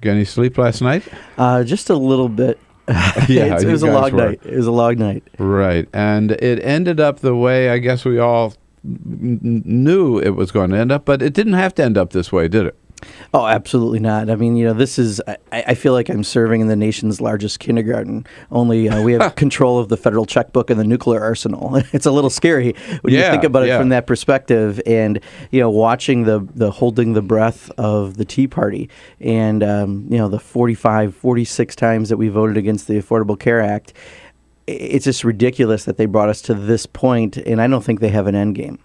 Get any sleep last night? Just a little bit. Yeah, it was a long night. It was a long night. Right. And it ended up the way I guess we all knew it was going to end up, but it didn't have to end up this way, did it? Oh, absolutely not. I mean, this is, I feel like I'm serving in the nation's largest kindergarten, only we have control of the federal checkbook and the nuclear arsenal. It's a little scary when you think about it from that perspective. And, watching the holding the breath of the Tea Party and, the 46 times that we voted against the Affordable Care Act, it's just ridiculous that they brought us to this point, and I don't think they have an end game.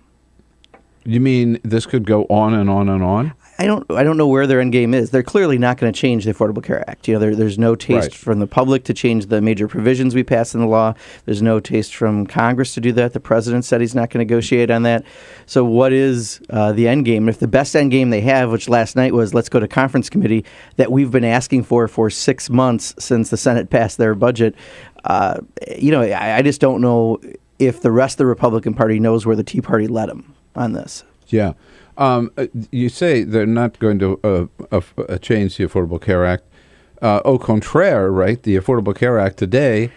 You mean this could go on and on and on? I don't know where their end game is. They're clearly not going to change the Affordable Care Act. There's no taste from the public to change the major provisions we passed in the law. There's no taste from Congress to do that. The president said he's not going to negotiate on that. So what is the end game? If the best end game they have, which last night was let's go to conference committee, that we've been asking for 6 months since the Senate passed their budget, I just don't know if the rest of the Republican Party knows where the Tea Party led them on this. Yeah. You say they're not going to change the Affordable Care Act. Au contraire, right? The Affordable Care Act today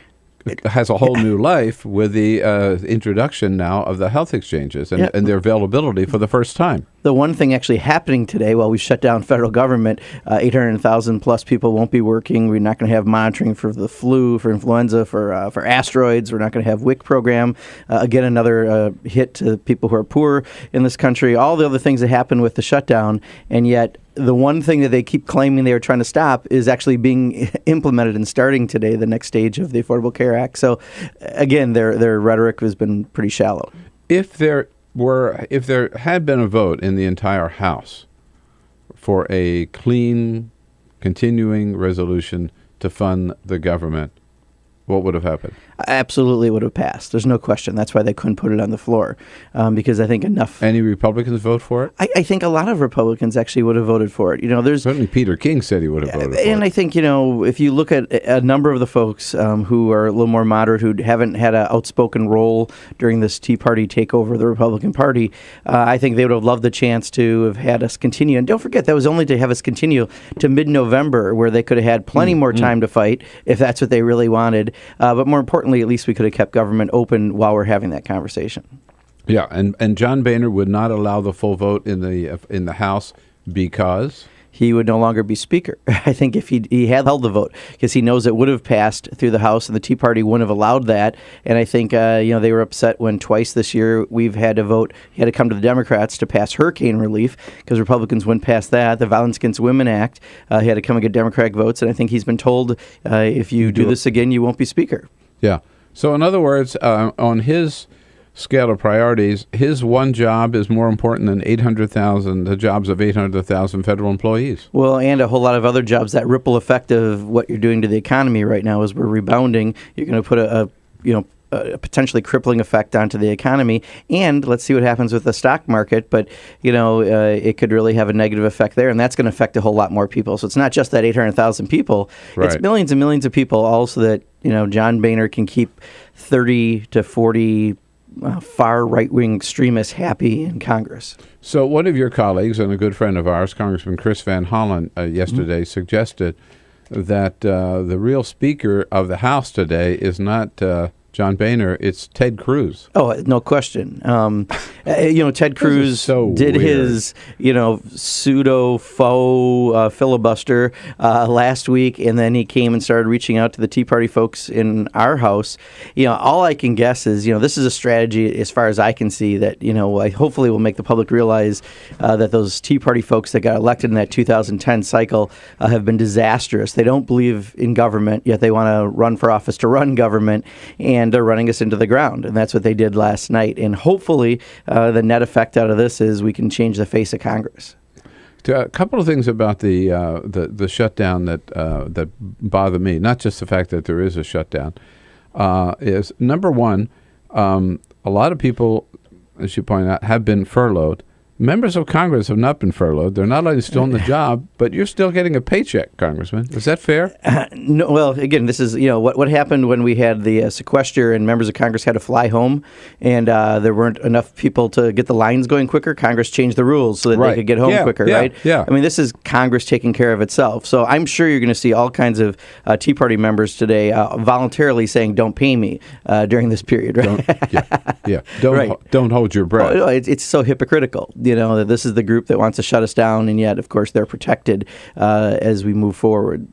has a whole new life with the introduction now of the health exchanges and their availability for the first time. The one thing actually happening today while we shut down federal government, 800,000 plus people won't be working. We're not going to have monitoring for the flu, for influenza, for asteroids. We're not going to have WIC program. Again, another hit to people who are poor in this country. All the other things that happened with the shutdown, and yet the one thing that they keep claiming they are trying to stop is actually being implemented and starting today, the next stage of the Affordable Care Act. So, again, their rhetoric has been pretty shallow. If there had been a vote in the entire House for a clean, continuing resolution to fund the government, what would have happened? Absolutely, it would have passed. There's no question. That's why they couldn't put it on the floor, because I think enough. Any Republicans vote for it? I think a lot of Republicans actually would have voted for it. There's certainly Peter King said he would have voted for it. And I think if you look at a number of the folks who are a little more moderate, who haven't had an outspoken role during this Tea Party takeover of the Republican Party, I think they would have loved the chance to have had us continue. And don't forget, that was only to have us continue to mid-November, where they could have had plenty more time to fight if that's what they really wanted. But more importantly, at least we could have kept government open while we're having that conversation. Yeah, and John Boehner would not allow the full vote in the House because he would no longer be Speaker. I think if he had held the vote, because he knows it would have passed through the House, and the Tea Party wouldn't have allowed that. And I think they were upset when twice this year we've had to vote. He had to come to the Democrats to pass hurricane relief because Republicans wouldn't pass that. The Violence Against Women Act, he had to come and get Democratic votes. And I think he's been told, if you do this again, you won't be Speaker. Yeah. So in other words, on his scale of priorities, his one job is more important than the jobs of 800,000 federal employees. Well, and a whole lot of other jobs. That ripple effect of what you're doing to the economy right now is we're rebounding. You're going to put a potentially crippling effect onto the economy, and let's see what happens with the stock market. But it could really have a negative effect there, and that's going to affect a whole lot more people. So it's not just that 800,000 people; it's millions and millions of people. Also, that John Boehner can keep 30 to 40 far right-wing extremists happy in Congress. So one of your colleagues and a good friend of ours, Congressman Chris Van Hollen, yesterday suggested that the real Speaker of the House today is not John Boehner, it's Ted Cruz. Oh, no question. Ted Cruz did his, pseudo-faux filibuster last week, and then he came and started reaching out to the Tea Party folks in our House. All I can guess is, this is a strategy, as far as I can see, that, hopefully will make the public realize that those Tea Party folks that got elected in that 2010 cycle have been disastrous. They don't believe in government, yet they want to run for office to run government, and they're running us into the ground. And that's what they did last night. And hopefully the net effect out of this is we can change the face of Congress. A couple of things about the shutdown that bother me, not just the fact that there is a shutdown, is number one, a lot of people, as you point out, have been furloughed. Members of Congress have not been furloughed. They're not only still on the job, but you're still getting a paycheck, Congressman. Is that fair? No. Well, again, this is what happened when we had the sequester and members of Congress had to fly home, and there weren't enough people to get the lines going quicker. Congress changed the rules so that they could get home quicker, right? Yeah. I mean, this is Congress taking care of itself. So I'm sure you're going to see all kinds of Tea Party members today voluntarily saying, "Don't pay me" during this period, right? Don't hold your breath. Oh, it's so hypocritical. That this is the group that wants to shut us down, and yet, of course, they're protected as we move forward.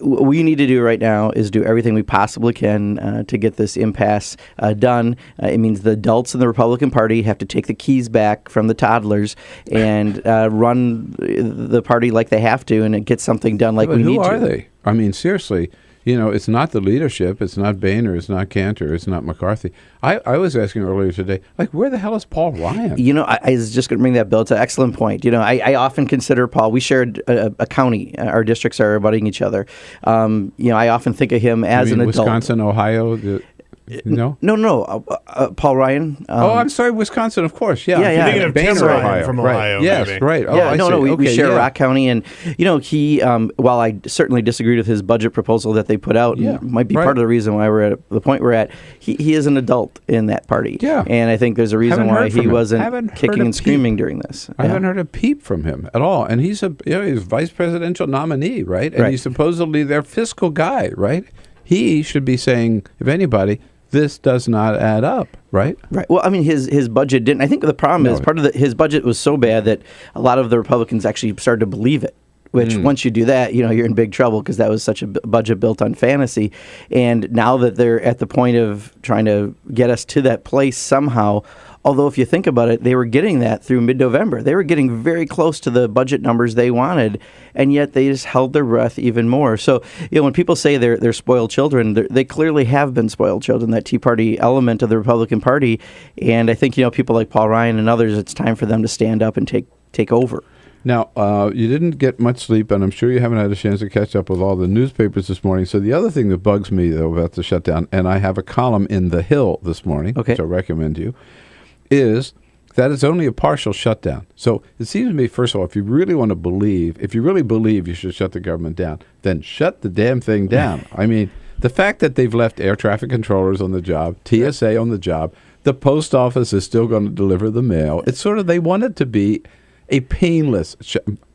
What we need to do right now is do everything we possibly can to get this impasse done. It means the adults in the Republican Party have to take the keys back from the toddlers and run the party like they have to, and get something done like we need to. Who are they? I mean, seriously. It's not the leadership. It's not Boehner. It's not Cantor. It's not McCarthy. I was asking earlier today, where the hell is Paul Ryan? I was just going to bring that, Bill. It's an excellent point. I often consider Paul. We shared a county. Our districts are abutting each other. I often think of him as an adult. Wisconsin, Ohio. No. Paul Ryan. I'm sorry, Wisconsin, of course. Yeah. You're thinking of Tim Ryan from Ohio. Right. Yes, maybe. right. We share Rock County, and he. While I certainly disagreed with his budget proposal that they put out, might be part of the reason why we're at the point we're at. He is an adult in that party, and I think there's a reason why he wasn't kicking and screaming during this. I haven't heard a peep from him at all, and he's he's vice presidential nominee, right? And he's supposedly their fiscal guy, right? He should be saying, if anybody, this does not add up, right? Right. Well, I mean, his budget didn't. I think the problem is part of his budget was so bad that a lot of the Republicans actually started to believe it. Which once you do that, you're in big trouble because that was such a budget built on fantasy. And now that they're at the point of trying to get us to that place somehow, although if you think about it, they were getting that through mid-November. They were getting very close to the budget numbers they wanted, and yet they just held their breath even more. So, when people say they're spoiled children, they clearly have been spoiled children, that Tea Party element of the Republican Party. And I think, people like Paul Ryan and others, it's time for them to stand up and take over. Now, you didn't get much sleep, and I'm sure you haven't had a chance to catch up with all the newspapers this morning. So the other thing that bugs me, though, about the shutdown, and I have a column in The Hill this morning, which I recommend you, is that it's only a partial shutdown. So it seems to me, first of all, if you really believe you should shut the government down, then shut the damn thing down. I mean, the fact that they've left air traffic controllers on the job, TSA on the job, the post office is still going to deliver the mail. It's sort of, they want it to be a painless,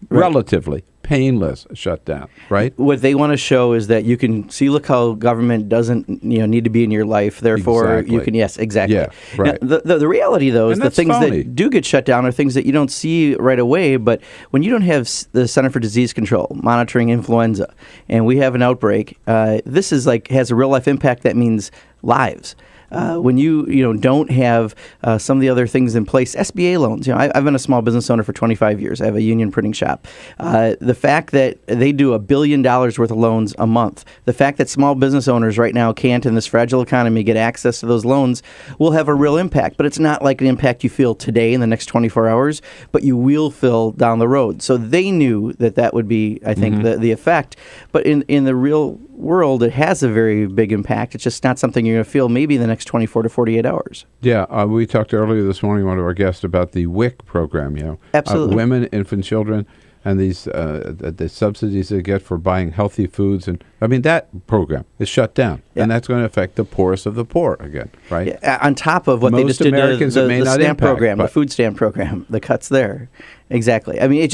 relatively painless shutdown, right? What they want to show is that you can see, look how government doesn't need to be in your life. Therefore, you can, yes, exactly. Yeah, right. Now, the reality, though, is the things that do get shut down are things that you don't see right away. But when you don't have the Center for Disease Control monitoring influenza, and we have an outbreak, this is has a real life impact that means lives. When you don't have some of the other things in place, SBA loans. I've been a small business owner for 25 years. I have a union printing shop. The fact that they do $1 billion worth of loans a month, the fact that small business owners right now can't, in this fragile economy, get access to those loans will have a real impact. But it's not like an impact you feel today in the next 24 hours, but you will feel down the road. So they knew that would be, I think, the effect. But in the real world, it has a very big impact. It's just not something you're going to feel maybe in the next 24 to 48 hours. Yeah, we talked earlier this morning, one of our guests, about the WIC program, Absolutely. Women, infant children, and these the subsidies they get for buying healthy foods. And I mean, that program is shut down, and that's going to affect the poorest of the poor again, right? Yeah, on top of what Most they just did Americans the may not stamp impact, program, the food stamp program, the cuts there. Exactly. I mean,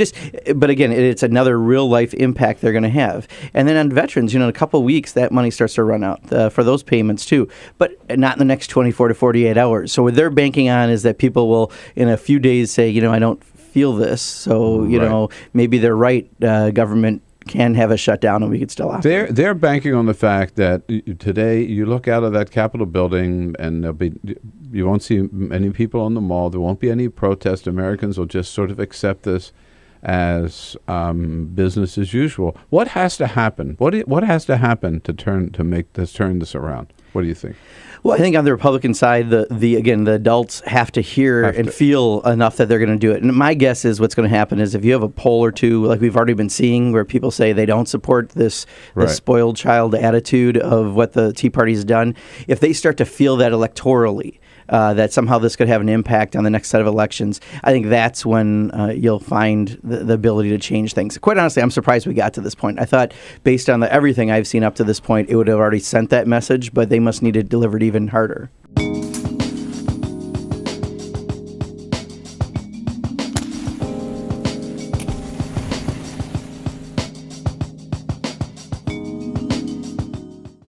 but again, it's another real life impact they're going to have. And then on veterans, in a couple of weeks, that money starts to run out for those payments too, but not in the next 24 to 48 hours. So what they're banking on is that people will, in a few days, say, I don't feel this. So, maybe they're right. Government can have a shutdown and we could still operate. They're banking on the fact that today you look out of that Capitol building and you won't see many people on the mall. There won't be any protest. Americans will just sort of accept this as business as usual. What has to happen? What has to happen to turn this around? What do you think? Well, I think on the Republican side, the adults have to hear and feel enough that they're going to do it. And my guess is what's going to happen is if you have a poll or two, like we've already been seeing, where people say they don't support this spoiled child attitude of what the Tea Party's done, if they start to feel that electorally, that somehow this could have an impact on the next set of elections, I think that's when you'll find the ability to change things. Quite honestly, I'm surprised we got to this point. I thought, based on everything I've seen up to this point, it would have already sent that message, but they must need to deliver it even harder.